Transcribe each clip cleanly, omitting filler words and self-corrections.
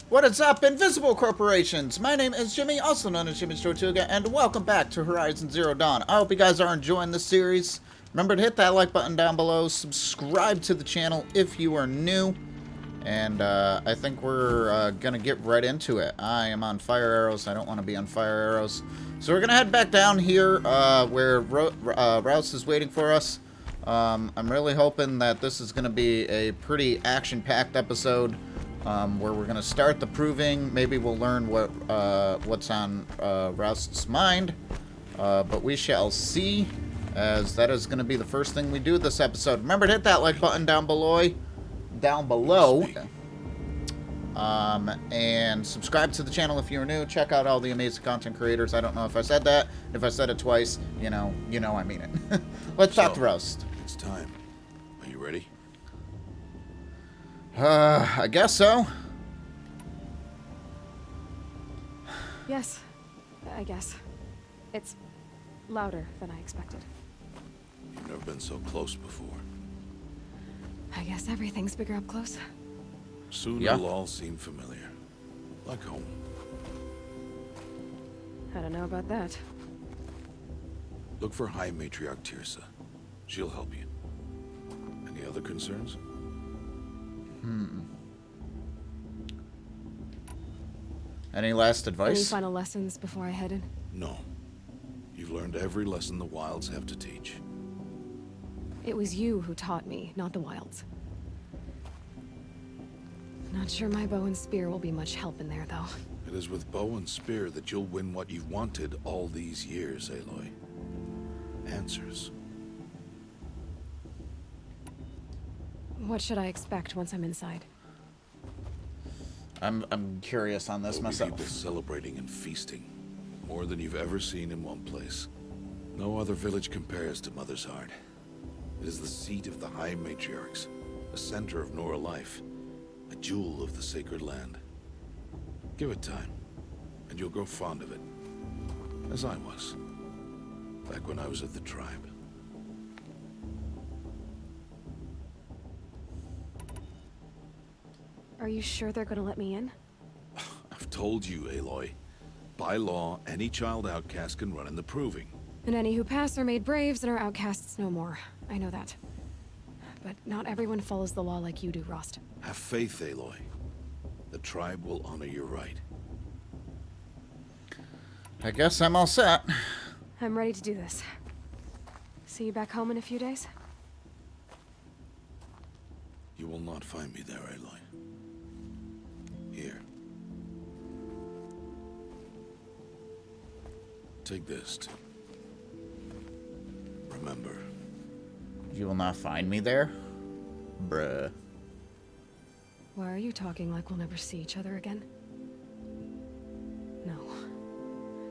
What is up, invisible corporations? My name is Jimmy, also known as YmmijTortuga, and welcome back to Horizon Zero Dawn. I hope you guys are enjoying this series. Remember to hit that like button down below, subscribe to the channel if you are new, and I think we're gonna get right into it. I am on fire arrows. I don't want to be on fire arrows. So we're gonna head back down here where Rouse is waiting for us. I'm really hoping that this is gonna be a pretty action-packed episode. Where we're gonna start the proving. Maybe we'll learn what's on Roust's mind, but we shall see, as that is gonna be the first thing we do this episode. Remember to hit that like button down below, and subscribe to the channel if you're new. Check out all the amazing content creators. I don't know if I said that. If I said it twice, you know I mean it. Let's talk to Roust. It's time. Are you ready? I guess so. Yes, I guess. It's louder than I expected. You've never been so close before. I guess everything's bigger up close. Soon Yeah. it'll all seem familiar. Like home. I don't know about that. Look for High Matriarch Tirsa. She'll help you. Any other concerns? Any last Any advice? final lessons before I head in? No. You've learned every lesson the wilds have to teach. It was you who taught me, not the wilds. Not sure my bow and spear will be much help in there, though. It is with bow and spear that you'll win what you've wanted all these years, Aloy. Answers. What should I expect once I'm inside? I'm curious on this There'll be myself. people celebrating and feasting. More than you've ever seen in one place. No other village compares to Mother's Heart. It is the seat of the High Matriarchs, a center of Nora life, a jewel of the sacred land. Give it time, and you'll grow fond of it. As I was, back when I was at the tribe. Are you sure they're gonna let me in? I've told you, Aloy. By law, any child outcast can run in the proving. And any who pass are made braves and are outcasts no more. I know that. But not everyone follows the law like you do, Rost. Have faith, Aloy. The tribe will honor your right. I guess I'm all set. I'm ready to do this. See you back home in a few days? You will not find me there, Aloy. Here. Take this. Remember. You will not find me there? Bruh. Why are you talking like we'll never see each other again? No.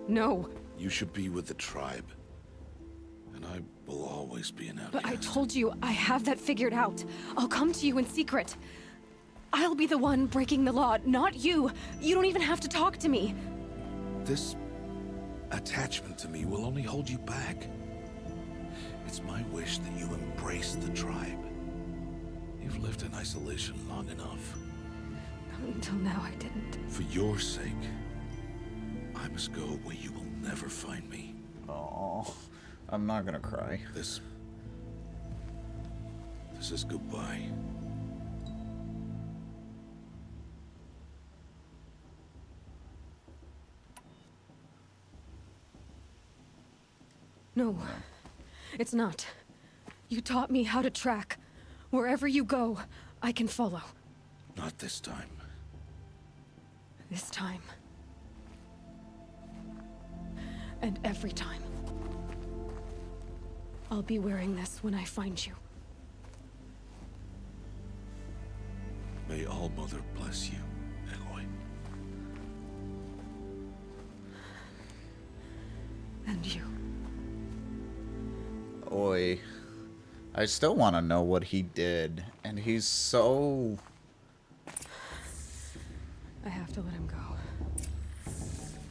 No! You should be with the tribe. And I will always be an outcast. But I told you, I have that figured out. I'll come to you in secret. I'll be the one breaking the law, not you. You don't even have to talk to me. This attachment to me will only hold you back. It's my wish that you embrace the tribe. You've lived in isolation long enough. Until now, I didn't. For your sake, I must go where you will never find me. Oh, I'm not gonna cry. This is goodbye. No, it's not. You taught me how to track. Wherever you go, I can follow. Not this time. This time. And every time. I'll be wearing this when I find you. May All Mother bless you, Aloy. And you. Oi. I still want to know what he did, and he's so... I have to let him go.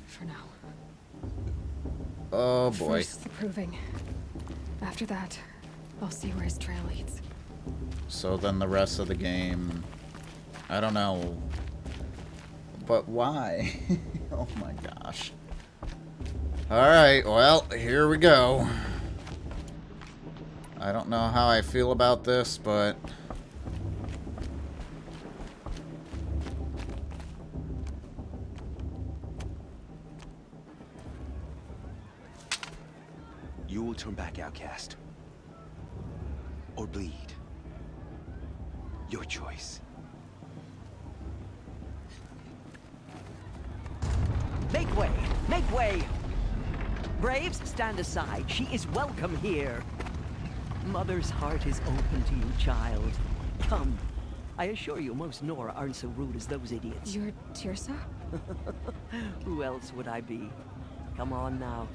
For now. Oh boy. First the proving. After that, I'll see where his trail leads. So then the rest of the game, I don't know. But why? Oh my gosh. Alright, well, here we go. I don't know how I feel about this, but... You will turn back, outcast. Or bleed. Your choice. Make way! Make way! Braves, stand aside. She is welcome here. Mother's heart is open to you, child. Come. I assure you, most Nora aren't so rude as those idiots. You're Tirsa? Who else would I be? Come on now.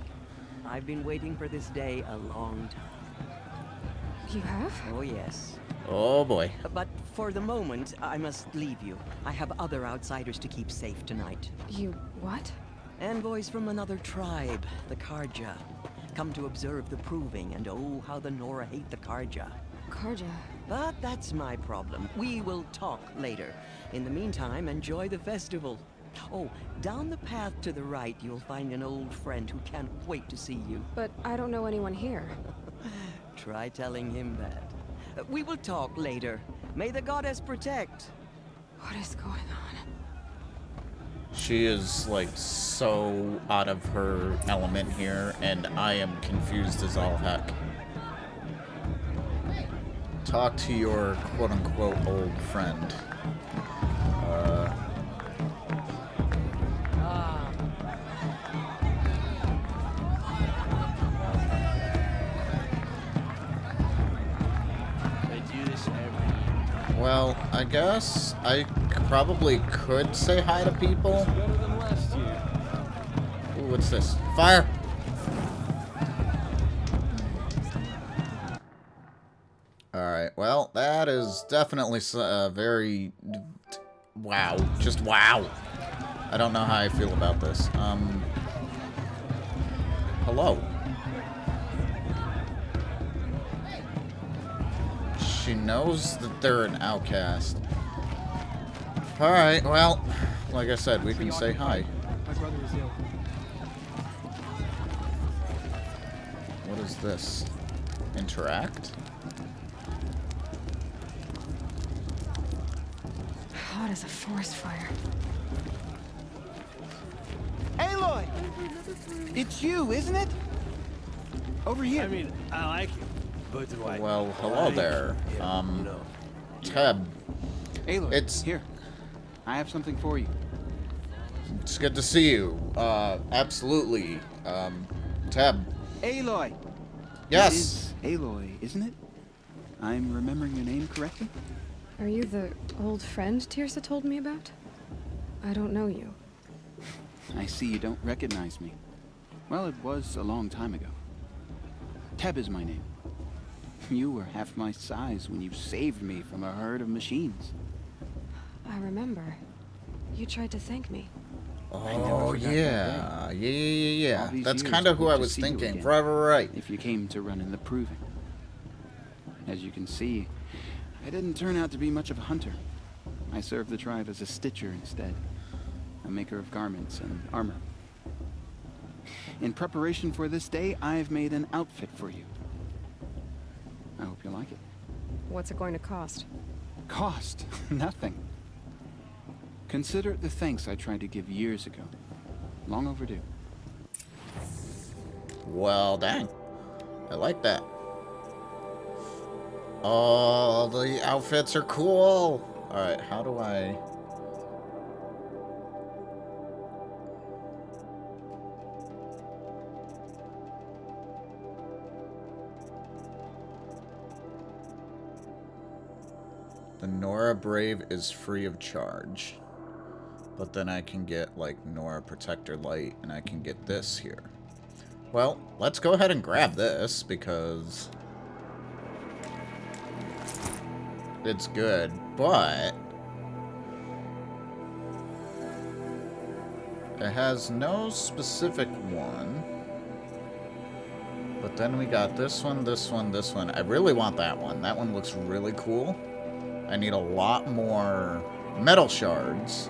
I've been waiting for this day a long time. You have? Oh, yes. Oh boy. But for the moment, I must leave you. I have other outsiders to keep safe tonight. You what? Envoys from another tribe, the Karja. Come to observe the proving, and oh, how the Nora hate the Karja. Karja. But that's my problem. We will talk later. In the meantime, enjoy the festival. Oh, down the path to the right, you'll find an old friend who can't wait to see you. But I don't know anyone here. Try telling him that. We will talk later. May the goddess protect. What is going on? She is, like, so out of her element here, and I am confused as all heck. Talk to your quote-unquote old friend. Well, I guess I probably could say hi to people. Ooh, what's this? Fire! Alright, well, that is definitely very... Wow. Just wow. I don't know how I feel about this. Hello. She knows that they're an outcast. Alright, well, like I said, we can say hi. My brother is ill. What is this? Interact? Hot as a forest fire. Aloy! It's you, isn't it? Over here. I mean, I like you, but do I? Well, hello like there. him? You know. Teb, Aloy, it's- here. I have something for you. it's good to see you. Absolutely. Teb. Aloy! Yes! It is Aloy, isn't it? I'm remembering your name correctly? Are you the old friend Tirsa told me about? I don't know you. I see you don't recognize me. Well, it was a long time ago. Teb is my name. You were half my size when you saved me from a herd of machines. I remember. You tried to thank me. Oh, yeah. All Yeah. these That's years, kind of who good I to was see you thinking. again. Forever right. If you came to run in the proving. As you can see, I didn't turn out to be much of a hunter. I served the tribe as a stitcher instead, a maker of garments and armor. In preparation for this day, I've made an outfit for you. I hope you like it. What's it going to cost? Cost? Nothing. Consider it the thanks I tried to give years ago. Long overdue. Well, dang. I like that. Oh, the outfits are cool. Alright, how do I... The Nora Brave is free of charge. But then I can get, like, Nora Protector Light, and I can get this here. Well, let's go ahead and grab this, because... it's good, but... it has no specific one. But then we got this one, this one, this one. I really want that one. That one looks really cool. I need a lot more metal shards.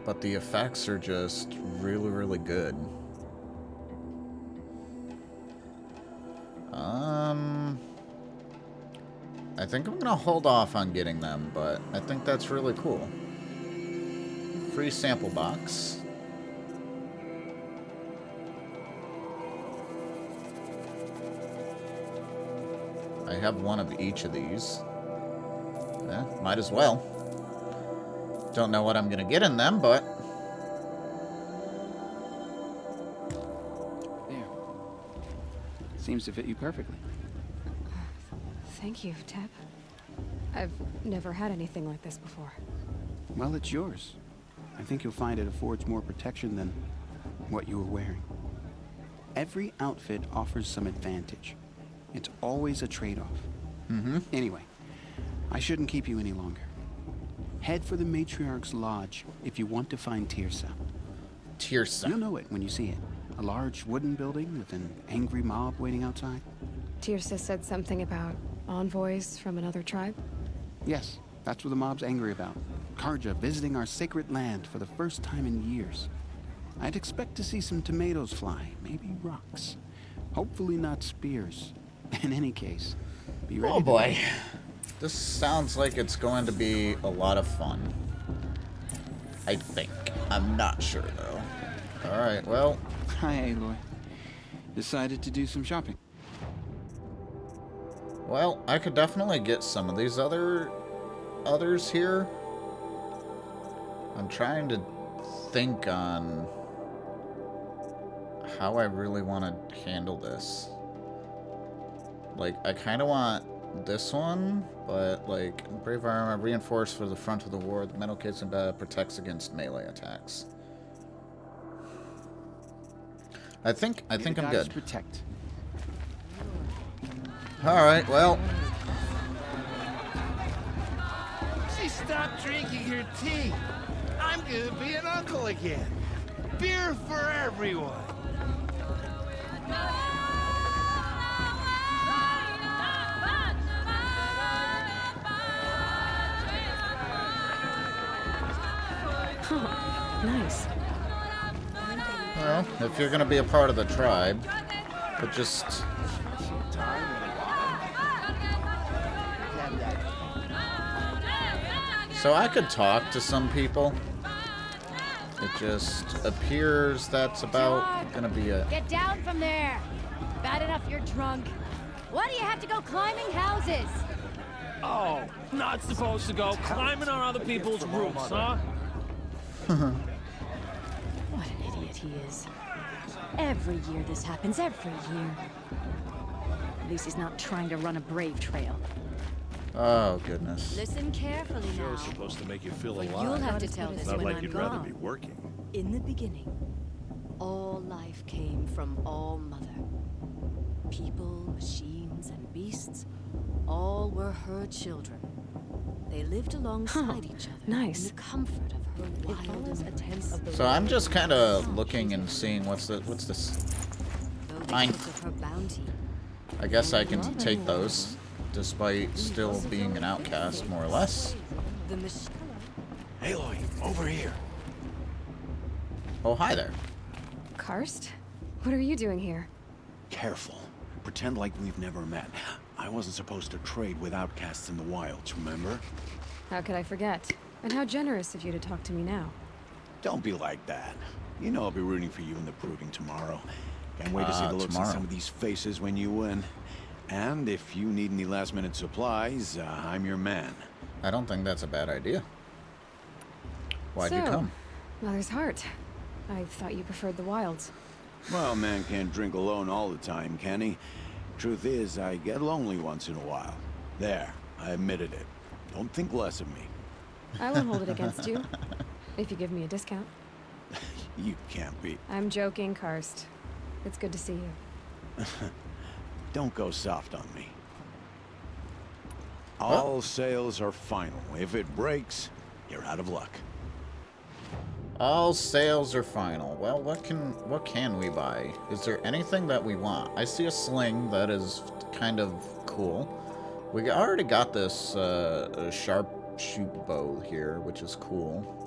but the effects are just really, really good. I think I'm gonna hold off on getting them, but I think that's really cool. Free sample box. I have one of each of these. Eh, might as well. Don't know what I'm gonna get in them, but... There. Seems to fit you perfectly. Thank you, Teb. I've never had anything like this before. Well, it's yours. I think you'll find it affords more protection than what you were wearing. Every outfit offers some advantage. It's always a trade-off. Anyway, I shouldn't keep you any longer. Head for the Matriarch's Lodge if you want to find Tirsa. Tirsa. You'll know it when you see it. A large wooden building with an angry mob waiting outside. Tirsa said something about envoys from another tribe? Yes, that's what the mob's angry about. Karja visiting our sacred land for the first time in years. I'd expect to see some tomatoes fly, maybe rocks. Hopefully not spears. In any case, be ready. Oh boy. This sounds like it's going to be a lot of fun. I think. I'm not sure though. Alright, well. Hi, Aloy. Decided to do some shopping. Well, I could definitely get some of these others here. I'm trying to think on how I really want to handle this. Like, I kind of want this one, but like, brave armor reinforced for the front of the war. The metal case protects against melee attacks. I think I'm good. Protect. All right, well. She stopped drinking her tea. I'm gonna be an uncle again. Beer for everyone. Nice. Well, if you're gonna be a part of the tribe, but just. So I could talk to some people. It just appears that's about gonna be a... Get down from there! Bad enough you're drunk. Why do you have to go climbing houses? Oh, not supposed to go climbing on other people's roofs, huh? What an idiot he is. Every year this happens, every year. At least he's not trying to run a brave trail. Oh, goodness. Listen carefully now. Show's supposed to make you feel But alive. you'll have to tell this Not when like I'm you'd gone. rather be working. In the beginning, all life came from All Mother. People, machines, and beasts, all were her children. They lived alongside each other nice. in the comfort of her wild embrace. So I'm just kind of looking and seeing what's this. Though Fine. because of her bounty, I guess I can take those, despite still being an outcast, more or less. the machine. Aloy, over here. Oh, hi there. Karst? What are you doing here? Careful. Pretend like we've never met. I wasn't supposed to trade with outcasts in the wilds, remember? How could I forget? And how generous of you to talk to me now. Don't be like that. You know I'll be rooting for you in the proving tomorrow. Can't wait to see the looks on tomorrow. some of these faces when you win. And if you need any last-minute supplies, I'm your man. I don't think that's a bad idea. Why'd you So, come? Mother's Heart. I thought you preferred the wilds. Well, man can't drink alone all the time, can he? Truth is, I get lonely once in a while. There, I admitted it. Don't think less of me. I won't hold it against you. If you give me a discount. You can't be. I'm joking, Karst. It's good to see you. Don't go soft on me. All sales are final. If it breaks, you're out of luck. All sales are final. Well, what can we buy? Is there anything that we want? I see a sling that is kind of cool. We already got this sharp shoot bow here, which is cool.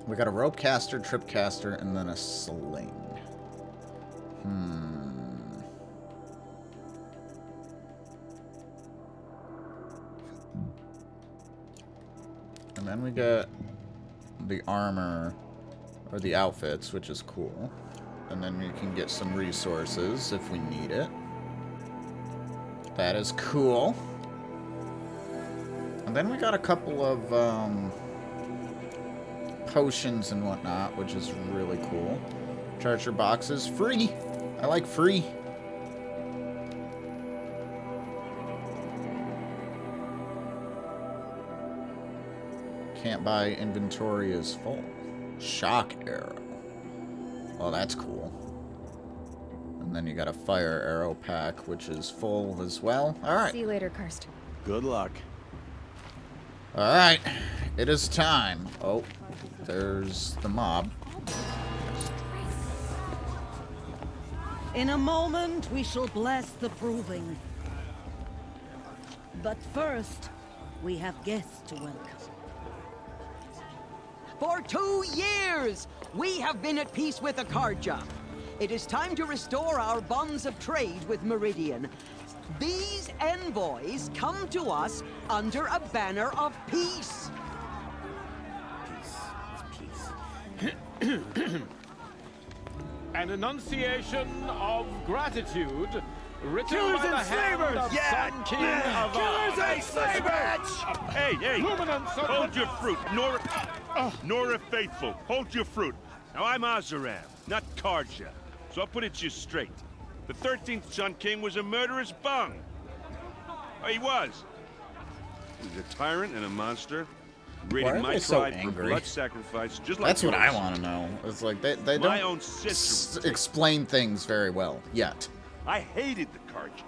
We got a rope caster, trip caster, and then a sling. And then we got the armor, or the outfits, which is cool. And then we can get some resources if we need it. That is cool. And then we got a couple of potions and whatnot, which is really cool. Treasure boxes, free. I like free. Can't buy, inventory is full. Shock arrow. Oh, that's cool. And then you got a fire arrow pack, which is full as well. Alright. See you later, Karst. Good luck. Alright. It is time. Oh, there's the mob. In a moment, we shall bless the proving. But first, we have guests to welcome. For 2 years, we have been at peace with Akarja. It is time to restore our bonds of trade with Meridian. These envoys come to us under a banner of peace. An enunciation of gratitude written Killers by the and hand slavers! of Yeah! Sun King of Killers and slavers! Hey, Luminance of hold your fruit. Nora Faithful, hold your fruit. Now, I'm Azaram, not Karja, so I'll put it to you straight. The 13th Sun King was a murderous bung. Oh, he was. He was a tyrant and a monster. Why Raided are my they so tribe for angry? blood sacrifice, just like That's what I yours. want to know. It's like they My don't own sister. explain things very well yet. I hated the Karja.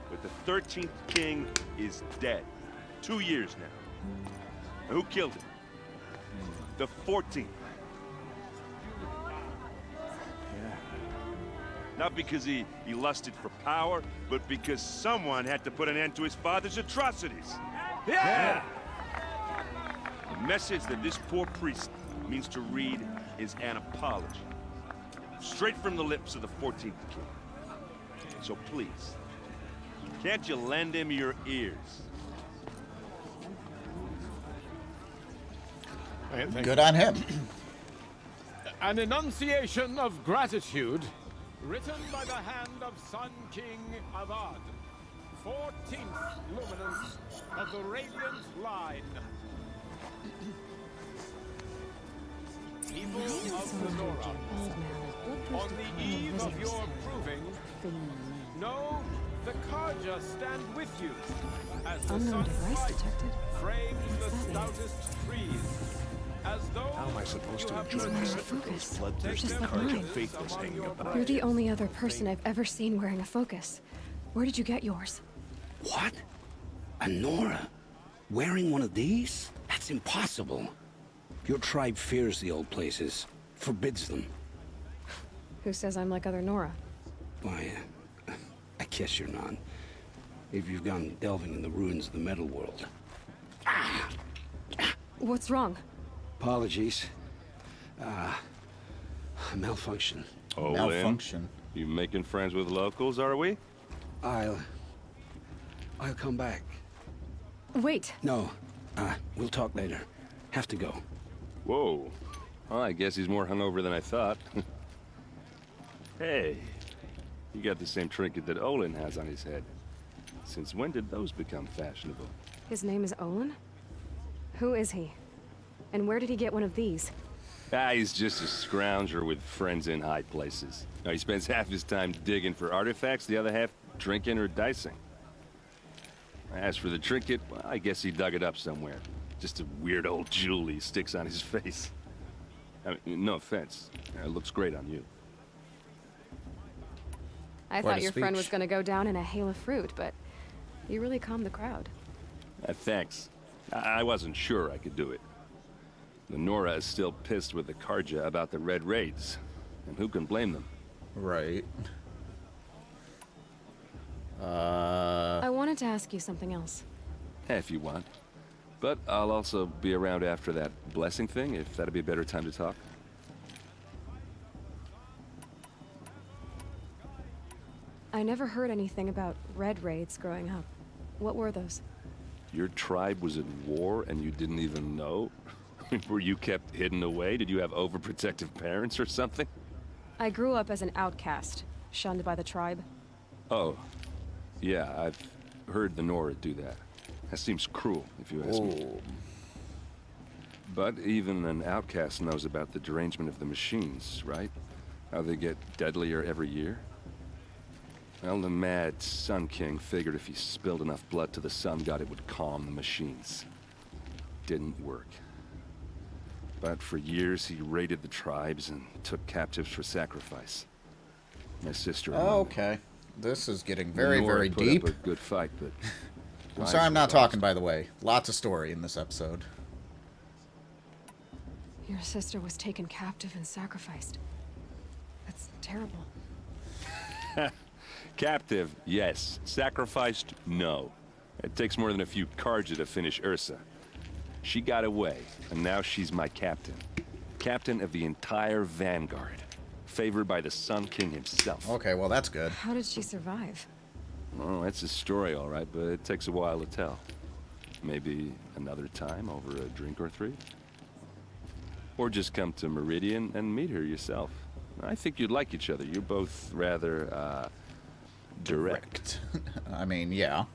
But the 13th king is dead. 2 years now. Now, who killed him? The 14th. Not because he lusted for power, but because someone had to put an end to his father's atrocities. Yeah! The message that this poor priest means to read is an apology. Straight from the lips of the 14th king. So please, can't you lend him your ears? Good on him. An enunciation of gratitude written by the hand of Sun King Avad, 14th luminance of the Radiant Line. People of the Nora, on the eve of your proving, know the Karja stand with you as the Unknown sun's device light detected. frames the What's that mean? stoutest trees. As though How am I supposed to you have enjoy wearing a myself with those focus, bloodthirsty just like Karja mine. faithless hanging about? You're the only other person I've ever seen wearing a focus. Where did you get yours? What? A Nora? Wearing one of these? That's impossible. Your tribe fears the old places, forbids them. Who says I'm like other Nora? Why, I guess you're not. If you've gone delving in the ruins of the metal world. What's wrong? Apologies. Malfunction. Oh, Malfunction. You making friends with locals, are we? I'll come back. Wait. No, we'll talk later. Have to go. Whoa. Well, I guess he's more hungover than I thought. Hey, you got the same trinket that Olin has on his head. Since when did those become fashionable? His name is Olin? Who is he? And where did he get one of these? He's just a scrounger with friends in high places. Now, he spends half his time digging for artifacts, the other half drinking or dicing. As for the trinket, well, I guess he dug it up somewhere. Just a weird old jewel he sticks on his face. I mean, no offense. It looks great on you. I Quite thought a your friend speech. was gonna go down in a hail of fruit, but you really calmed the crowd. Thanks. I wasn't sure I could do it. The Nora is still pissed with the Karja about the Red Raids. And who can blame them? Right. I wanted to ask you something else. If you want. But I'll also be around after that blessing thing, if that'd be a better time to talk. I never heard anything about red raids growing up. What were those? Your tribe was in war and you didn't even know? Were you kept hidden away? Did you have overprotective parents or something? I grew up as an outcast, shunned by the tribe. Oh, yeah, I've heard the Nora do that. That seems cruel, if you ask me. But even an outcast knows about the derangement of the machines, right? How they get deadlier every year? Well, the mad Sun King figured if he spilled enough blood to the Sun God, it would calm the machines. Didn't work. But for years, he raided the tribes and took captives for sacrifice. My sister. Okay. This is getting very, very put deep. Up a good fight, but I'm sorry I'm not talking, by the way. Lots of story in this episode. Your sister was taken captive and sacrificed. That's terrible. Captive, yes. Sacrificed, no. It takes more than a few Karja to finish Ursa. She got away, and now she's my captain. Captain of the entire Vanguard. Favored by the Sun King himself. Okay, well that's good. How did she survive? Oh, that's a story, all right, but it takes a while to tell. Maybe another time over a drink or three? Or just come to Meridian and meet her yourself. I think you'd like each other. You're both rather, direct. I mean, yeah.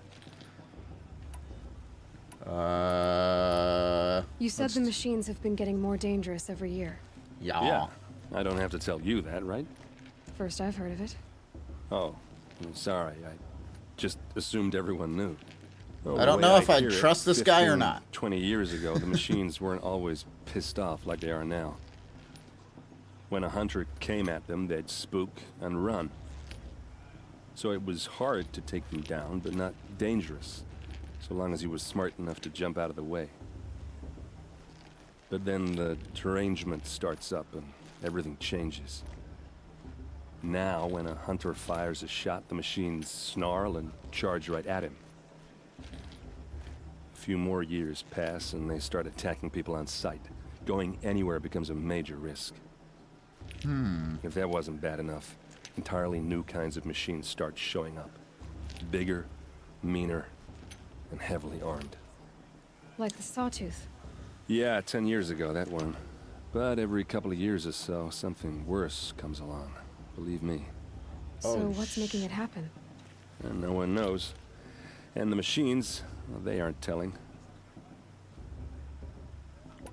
You said the machines have been getting more dangerous every year. Yeah. I don't have to tell you that, right? First I've heard of it. Oh, I'm sorry. I just assumed everyone knew. Oh, I don't know if I trust this guy or not. 20 years ago, the machines weren't always pissed off like they are now. When a hunter came at them, they'd spook and run. So it was hard to take them down, but not dangerous, so long as he was smart enough to jump out of the way. But then the derangement starts up and everything changes. Now, when a hunter fires a shot, the machines snarl and charge right at him. A few more years pass and they start attacking people on sight. Going anywhere becomes a major risk. If that wasn't bad enough, entirely new kinds of machines start showing up. Bigger, meaner, and heavily armed. Like the Sawtooth. Yeah, 10 years ago, that one. But every couple of years or so, something worse comes along. Believe me. So what's making it happen? And no one knows. And the machines, well, they aren't telling.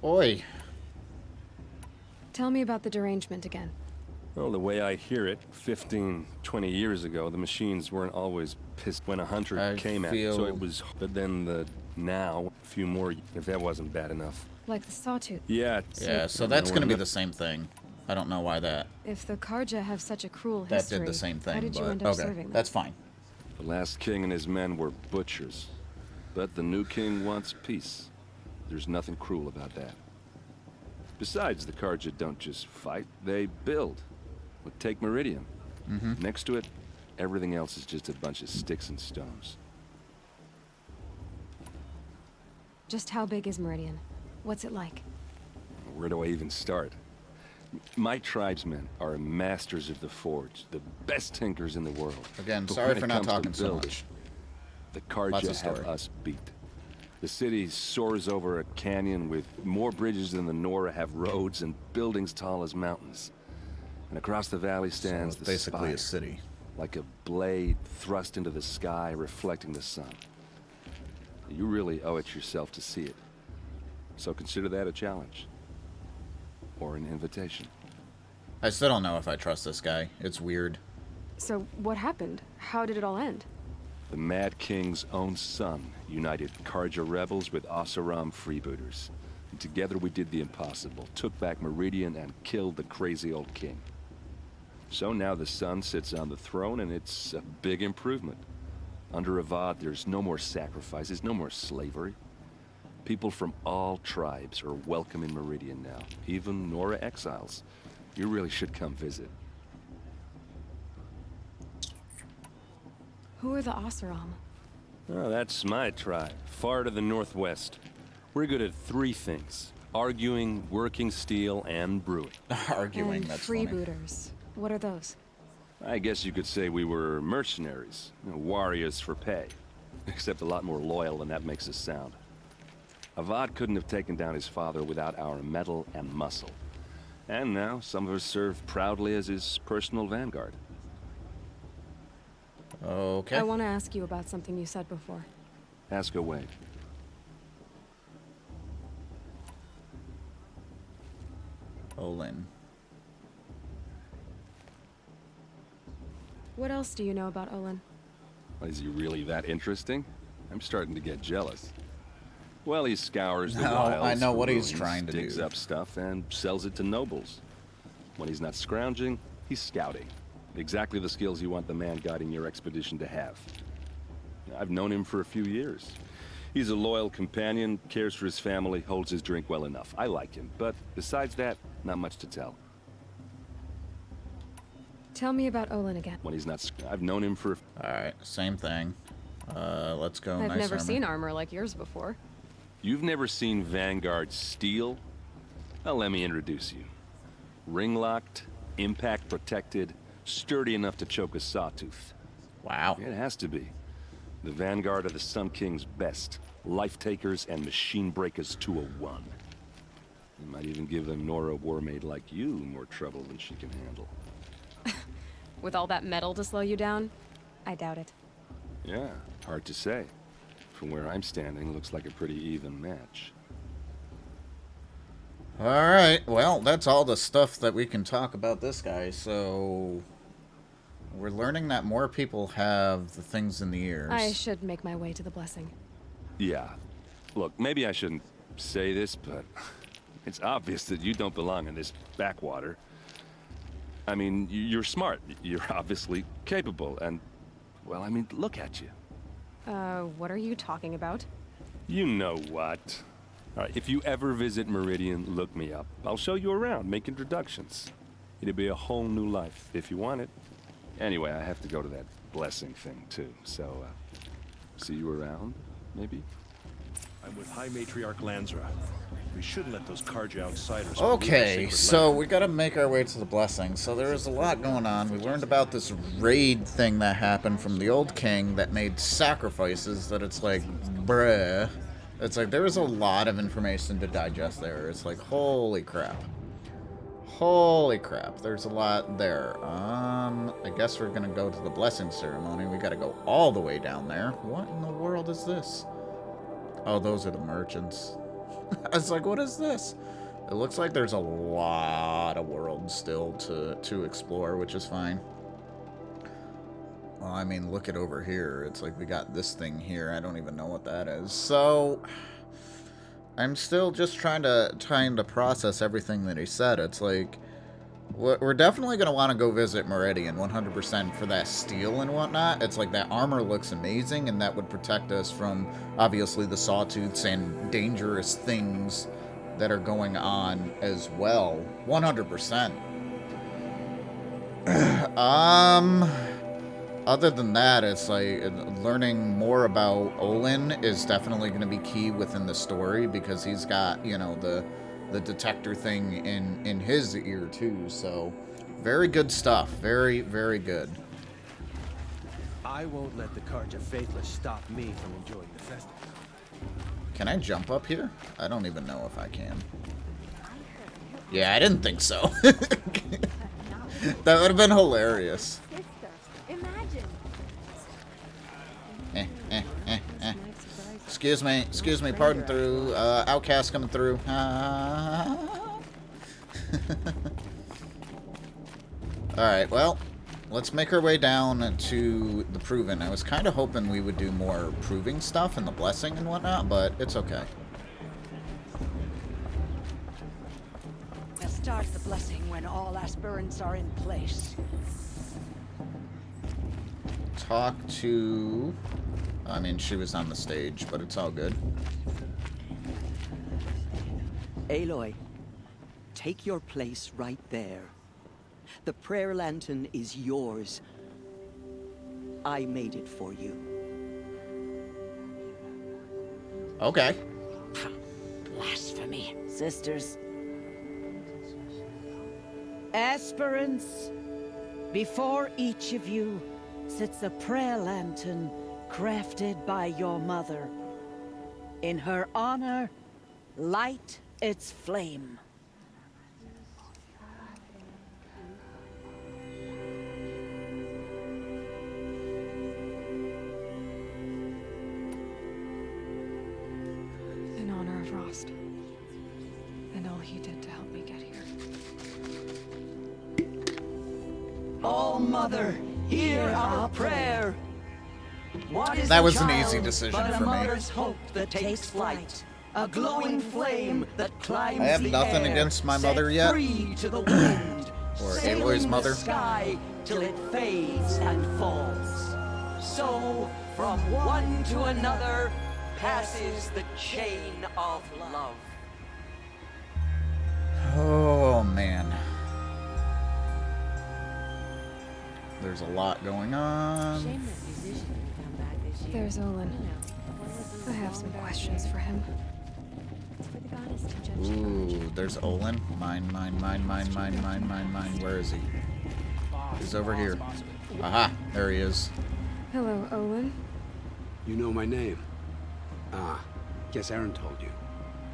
Oi. Tell me about the derangement again. Well, the way I hear it, 15, 20 years ago, the machines weren't always pissed when a hunter came at them. So it was, but then now, a few more, if that wasn't bad enough. Like the Sawtooth. Yeah. Yeah, so that's going to be the same thing. I don't know why that. If the Karja have such a cruel history, That did the same thing, how did you but end up okay, serving them? that's fine. The last king and his men were butchers. But the new king wants peace. There's nothing cruel about that. Besides, the Karja don't just fight, they build. Well, take Meridian. Next to it, everything else is just a bunch of sticks and stones. Just how big is Meridian? What's it like? Where do I even start? My tribesmen are masters of the forge, the best tinkers in the world. Again, But sorry when for it not comes to talking so building, much. The Lots Karja of story. have us beat. The city soars over a canyon with more bridges than the Nora have roads and buildings tall as mountains. And across the valley stands So it's the basically spire, a city. like a blade thrust into the sky, reflecting the sun. You really owe it yourself to see it. So consider that a challenge. Or an invitation. I still don't know if I trust this guy. It's weird. So what happened? How did it all end? The Mad King's own son united Karja rebels with Oseram freebooters. And together we did the impossible, took back Meridian and killed the crazy old king. So now the son sits on the throne and it's a big improvement. Under Avad, there's no more sacrifices, no more slavery. People from all tribes are welcome in Meridian now, even Nora exiles. You really should come visit. Who are the Oseram? Oh, that's my tribe, far to the northwest. We're good at 3 things. Arguing, working steel, and brewing. Arguing, And that's funny. freebooters. What are those? I guess you could say we were mercenaries. Warriors for pay. Except a lot more loyal than that makes us sound. Avad couldn't have taken down his father without our metal and muscle. And now, some of us serve proudly as his personal vanguard. Okay. I want to ask you about something you said before. Ask away. Olin. What else do you know about Olin? Is he really that interesting? I'm starting to get jealous. Well, he scours the No, wilds. I know for what he's ruins, trying to digs do. up stuff and sells it to nobles. When he's not scrounging, he's scouting. Exactly the skills you want the man guiding your expedition to have. I've known him for a few years. He's a loyal companion, cares for his family, holds his drink well enough. I like him, but besides that, not much to tell. Tell me about Olin again. When he's not, I've known him for. Alright, same thing. Let's go. I've Nice never armor. seen armor like yours before. You've never seen Vanguard steel? Well, let me introduce you. Ring-locked, impact-protected, sturdy enough to choke a sawtooth. Wow. It has to be. The Vanguard are the Sun King's best. Life-takers and machine breakers to a 1. You might even give them Nora Warmaid like you more trouble than she can handle. With all that metal to slow you down? I doubt it. Yeah, hard to say. From where I'm standing, looks like a pretty even match. Alright, well, that's all the stuff that we can talk about this guy, so... We're learning that more people have the things in the ears. I should make my way to the blessing. Yeah. Look, maybe I shouldn't say this, but it's obvious that you don't belong in this backwater. I mean, you're smart. You're obviously capable, and, well, I mean, look at you. What are you talking about? You know what. All right, if you ever visit Meridian, look me up. I'll show you around, make introductions. It'll be a whole new life, if you want it. Anyway, I have to go to that blessing thing, too, so, see you around, maybe? I'm with High Matriarch Lansra. We shouldn't let those Karja outsiders... Okay, so we gotta make our way to the blessing. So there was a lot going on. We learned about this raid thing that happened from the old king that made sacrifices that it's like, bruh. It's like, there was a lot of information to digest there. It's like, holy crap. Holy crap, there's a lot there. I guess we're gonna go to the blessing ceremony. We gotta go all the way down there. What in the world is this? Oh, those are the merchants. I was like, what is this? It looks like there's a lot of worlds still to explore, which is fine. Well, I mean, look at over here. It's like we got this thing here. I don't even know what that is. So, I'm still just trying to process everything that he said. It's like, we're definitely going to want to go visit Meridian 100% for that steel and whatnot. It's like that armor looks amazing, and that would protect us from, obviously, the sawtooths and dangerous things that are going on as well. 100%. Other than that, it's like learning more about Olin is definitely going to be key within the story, because he's got, you know, the detector thing in his ear too. So very good stuff. Very, very good. I won't let the Karja faithless stop me from enjoying the festival. Can I jump up here? I don't even know if I can. Yeah, I didn't think so. That would have been hilarious. Excuse me, pardon through, outcast coming through. Alright, well, let's make our way down to the Proven. I was kind of hoping we would do more proving stuff and the blessing and whatnot, but it's okay. Let's start the blessing when all aspirants are in place. Talk to... I mean, she was on the stage, but it's all good. Aloy, take your place right there. The prayer lantern is yours. I made it for you. Okay. Blasphemy. Sisters. Aspirants, before each of you sits a prayer lantern crafted by your mother. In her honor, light its flame. In honor of Rost. And all he did to help me get here. Oh, Mother, hear our prayer. What is That a was an child easy decision but for a me. mother's hope that takes flight, a glowing flame that climbs I have the nothing air, against my set mother yet. free to the wind, Or sailing Aloy's the mother. sky till it fades and falls. So, from one to another passes the chain of love. Oh, man. There's a lot going on. Shame that musician didn't come back this year. There's Olin. I have some questions for him. It's for the goddess to judge the Ooh, there's Olin. Mine. Where is he? He's over here. Aha, there he is. Hello, Olin. You know my name? Ah, guess Aaron told you.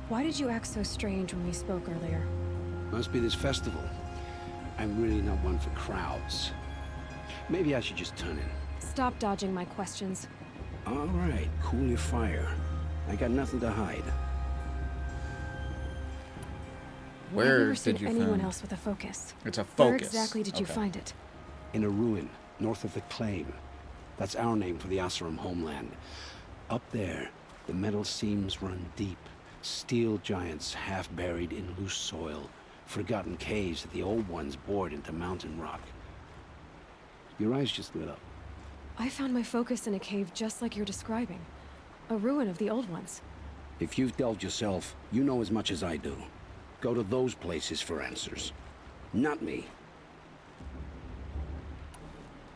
Why did you act so strange when we spoke earlier? Must be this festival. I'm really not one for crowds. Maybe I should just turn in. Stop dodging my questions. All right, cool your fire. I got nothing to hide. I've Where never seen did you anyone find? else with a focus. It's a Where focus. exactly did you Okay. find it? In a ruin, north of the Claim. That's our name for the Oseram homeland. Up there, the metal seams run deep. Steel giants half buried in loose soil. Forgotten caves that the old ones bored into mountain rock. Your eyes just lit up. I found my focus in a cave just like you're describing. A ruin of the old ones. If you've delved yourself, you know as much as I do. Go to those places for answers. Not me.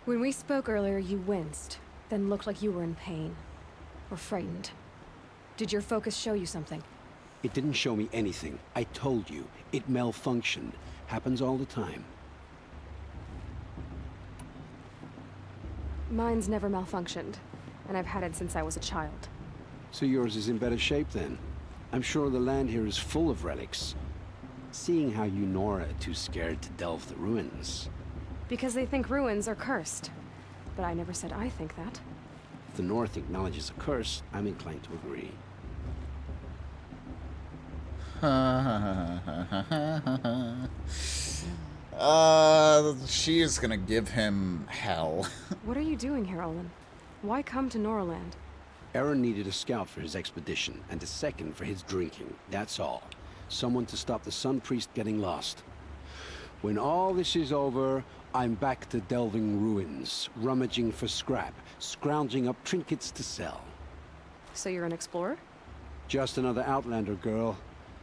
When we spoke earlier, you winced, then looked like you were in pain. Or frightened. Did your focus show you something? It didn't show me anything. I told you. It malfunctioned. Happens all the time. Mine's never malfunctioned, and I've had it since I was a child. So yours is in better shape then. I'm sure the land here is full of relics. Seeing how you Nora are too scared to delve the ruins. Because they think ruins are cursed. But I never said I think that. If the North acknowledges a curse, I'm inclined to agree. She is gonna give him hell. What are you doing here, Olin? Why come to Noraland? Aaron needed a scout for his expedition, and a second for his drinking. That's all. Someone to stop the Sun Priest getting lost. When all this is over, I'm back to delving ruins, rummaging for scrap, scrounging up trinkets to sell. So you're an explorer? Just another Outlander, girl.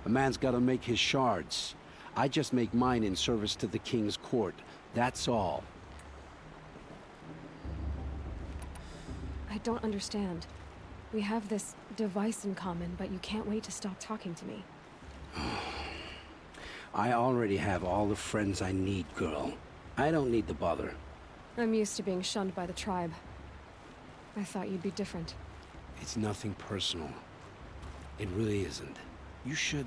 A man's gotta make his shards. I just make mine in service to the King's court. That's all. I don't understand. We have this device in common, but you can't wait to stop talking to me. I already have all the friends I need, girl. I don't need the bother. I'm used to being shunned by the tribe. I thought you'd be different. It's nothing personal. It really isn't. You should...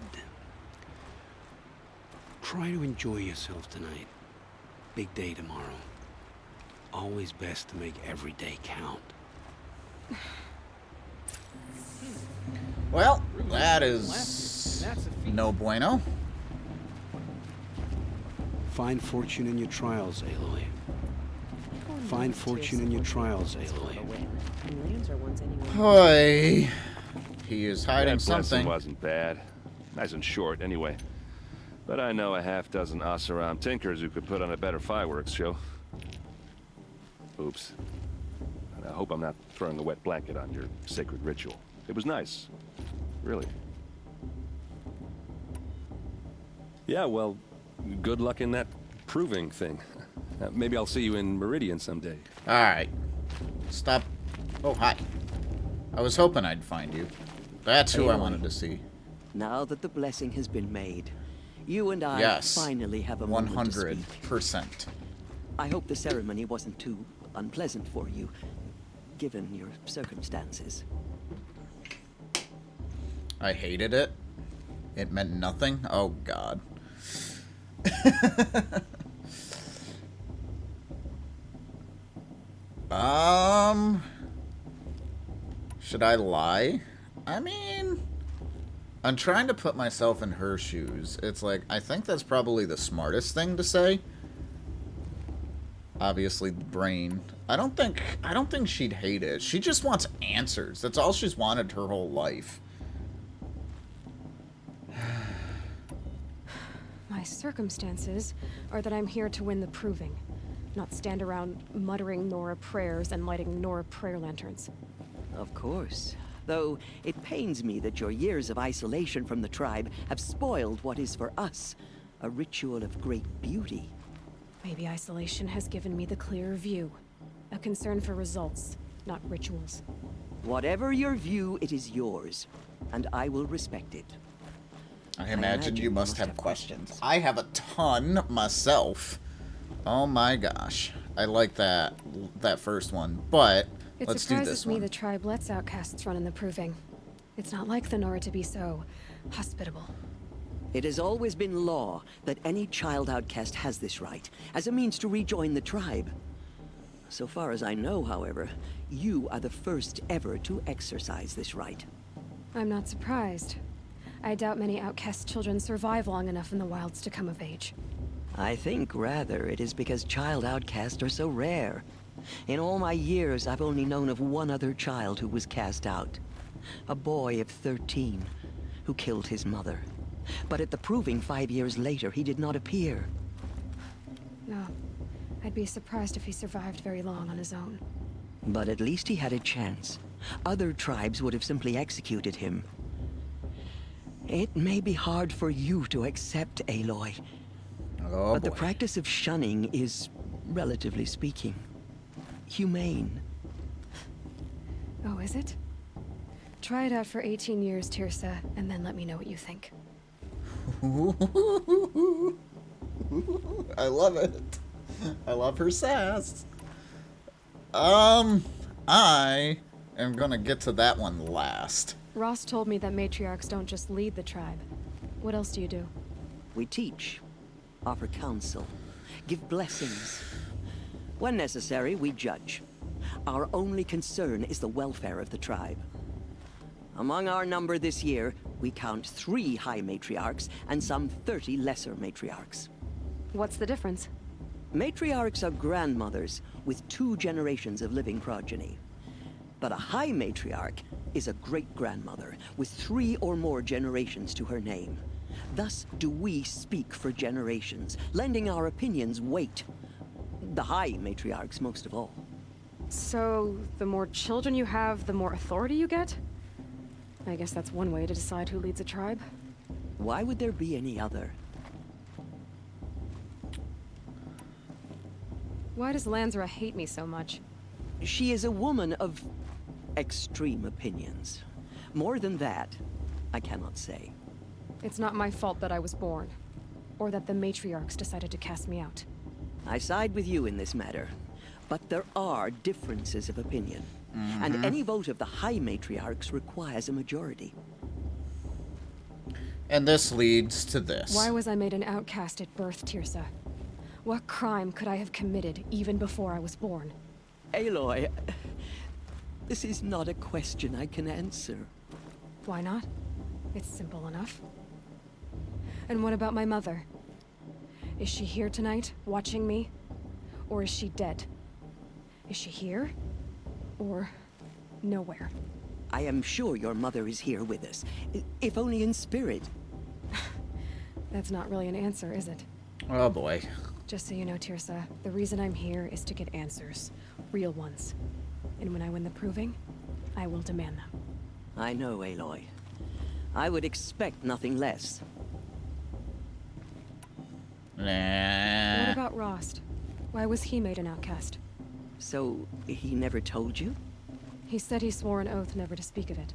try to enjoy yourself tonight. Big day tomorrow. Always best to make every day count. Well, that is no bueno. Find fortune in your trials, Aloy. Find fortune in your trials, Aloy. Boy, he is hiding That blessing something. wasn't bad. Nice and short, anyway. But I know a half-dozen Oseram tinkers who could put on a better fireworks show. Oops. And I hope I'm not throwing a wet blanket on your sacred ritual. It was nice. Really. Yeah, well, good luck in that proving thing. Maybe I'll see you in Meridian someday. Alright. Stop. Oh, hi. I was hoping I'd find you. That's who I wanted to see. Now that the blessing has been made, you and I Yes. finally have a moment to speak. 100%. I hope the ceremony wasn't too unpleasant for you, given your circumstances. I hated it. It meant nothing. Oh, God. Should I lie? I mean, I'm trying to put myself in her shoes. It's like, I think that's probably the smartest thing to say. Obviously, brain. I don't think she'd hate it. She just wants answers. That's all she's wanted her whole life. My circumstances are that I'm here to win the proving, not stand around muttering Nora prayers and lighting Nora prayer lanterns. Of course. Though it pains me that your years of isolation from the tribe have spoiled what is for us a ritual of great beauty. Maybe isolation has given me the clearer view. A concern for results, not rituals. Whatever your view, it is yours, and I will respect it. I imagine you must have questions. I have a ton myself. Oh my gosh. I like that first one, but let's do this one. It surprises me the tribe lets outcasts run in the proving. It's not like the Nora to be so hospitable. It has always been law that any child outcast has this right, as a means to rejoin the tribe. So far as I know, however, you are the first ever to exercise this right. I'm not surprised. I doubt many outcast children survive long enough in the wilds to come of age. I think, rather, it is because child outcasts are so rare. In all my years, I've only known of one other child who was cast out. A boy of 13, who killed his mother. But at the proving 5 years later, he did not appear. No. I'd be surprised if he survived very long on his own. But at least he had a chance. Other tribes would have simply executed him. It may be hard for you to accept, Aloy. Oh, but boy. the practice of shunning is, relatively speaking, humane. Oh, is it? Try it out for 18 years, Tirsa, and then let me know what you think. I love it. I love her sass. I am gonna get to that one last. Ross told me that matriarchs don't just lead the tribe. What else do you do? We teach, offer counsel, give blessings. When necessary, we judge. Our only concern is the welfare of the tribe. Among our number this year, we count 3 high matriarchs and some 30 lesser matriarchs. What's the difference? Matriarchs are grandmothers with 2 generations of living progeny. But a high matriarch is a great-grandmother with 3 or more generations to her name. Thus do we speak for generations, lending our opinions weight. The high matriarchs most of all. So, the more children you have, the more authority you get? I guess that's one way to decide who leads a tribe. Why would there be any other? Why does Lansra hate me so much? She is a woman of extreme opinions. More than that, I cannot say. It's not my fault that I was born, or that the matriarchs decided to cast me out. I side with you in this matter, but there are differences of opinion. And any vote of the high matriarchs requires a majority. And this leads to this. Why was I made an outcast at birth, Tirsa? What crime could I have committed even before I was born? Aloy, this is not a question I can answer. Why not? It's simple enough. And what about my mother? Is she here tonight, watching me? Or is she dead? Is she here? Or nowhere? I am sure your mother is here with us, if only in spirit. That's not really an answer, is it? Oh boy. Just so you know, Tirsa, the reason I'm here is to get answers. Real ones. And when I win the proving, I will demand them. I know, Aloy. I would expect nothing less. Nah. What about Rost? Why was he made an outcast? So, he never told you? He said he swore an oath never to speak of it.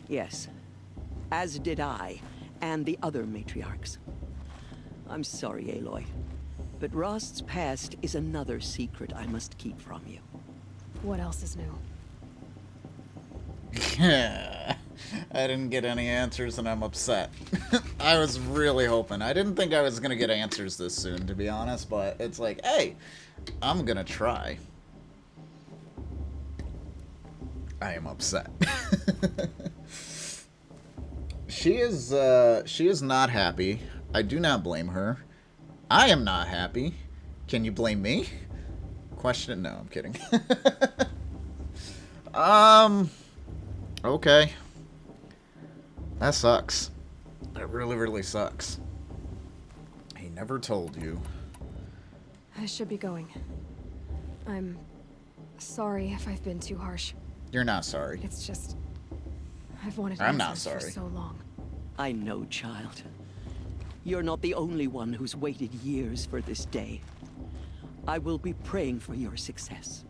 Yes. as did I, and the other matriarchs. I'm sorry, Aloy, but Rost's past is another secret I must keep from you. What else is new? I didn't get any answers and I'm upset. I was really hoping. I didn't think I was going to get answers this soon, to be honest, but it's like, hey, I'm going to try. I am upset. She is not happy. I do not blame her. I am not happy. Can you blame me? Question? No, I'm kidding. Okay. That sucks. That really, really sucks. He never told you. I should be going. I'm sorry if I've been too harsh. You're not sorry. It's just... I've wanted I'm not answers for sorry. so long. I know, child. You're not the only one who's waited years for this day. I will be praying for your success.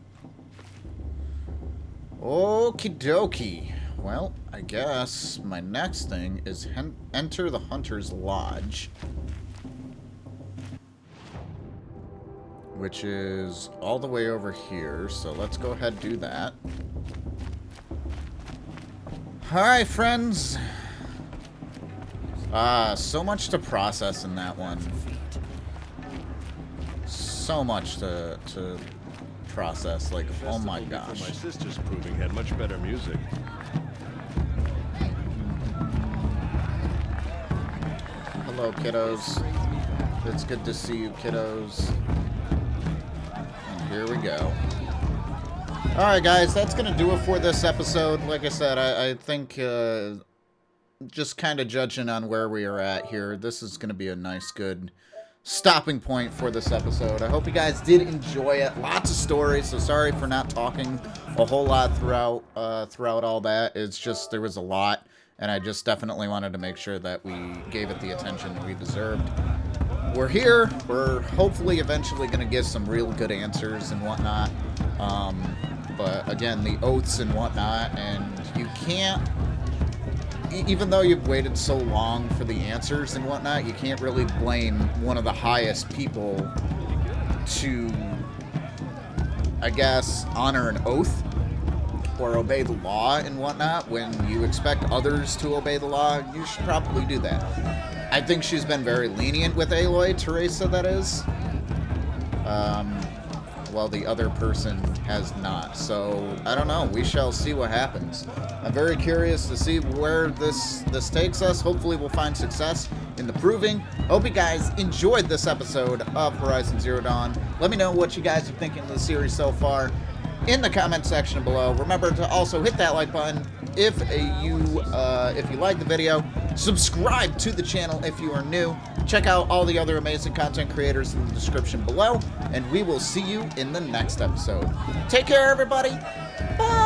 Okie dokie. Well, I guess my next thing is enter the Hunter's Lodge. Which is all the way over here, so let's go ahead and do that. Alright, friends. So much to process in that one. So much to process. Like, oh my gosh. My sister's proving had much better music. Hello, kiddos. It's good to see you, kiddos. And here we go. Alright, guys, that's going to do it for this episode. Like I said, I think just kind of judging on where we are at here, this is going to be a nice, good stopping point for this episode. I hope you guys did enjoy it. Lots of stories, so sorry for not talking a whole lot throughout all that. It's just there was a lot, and I just definitely wanted to make sure that we gave it the attention we deserved. We're here. We're hopefully eventually going to get some real good answers and whatnot. But again, the oaths and whatnot, and you can't, even though you've waited so long for the answers and whatnot, you can't really blame one of the highest people to, I guess, honor an oath or obey the law and whatnot. When you expect others to obey the law, you should probably do that. I think she's been very lenient with Aloy, Teresa, that is. While the other person has not. So, I don't know. We shall see what happens. I'm very curious to see where this takes us. Hopefully we'll find success in the proving. Hope you guys enjoyed this episode of Horizon Zero Dawn. Let me know what you guys are thinking of the series so far in the comment section below. Remember to also hit that like button if you like the video. Subscribe to the channel if you are new. Check out all the other amazing content creators in the description below, and we will see you in the next episode. Take care, everybody. Bye.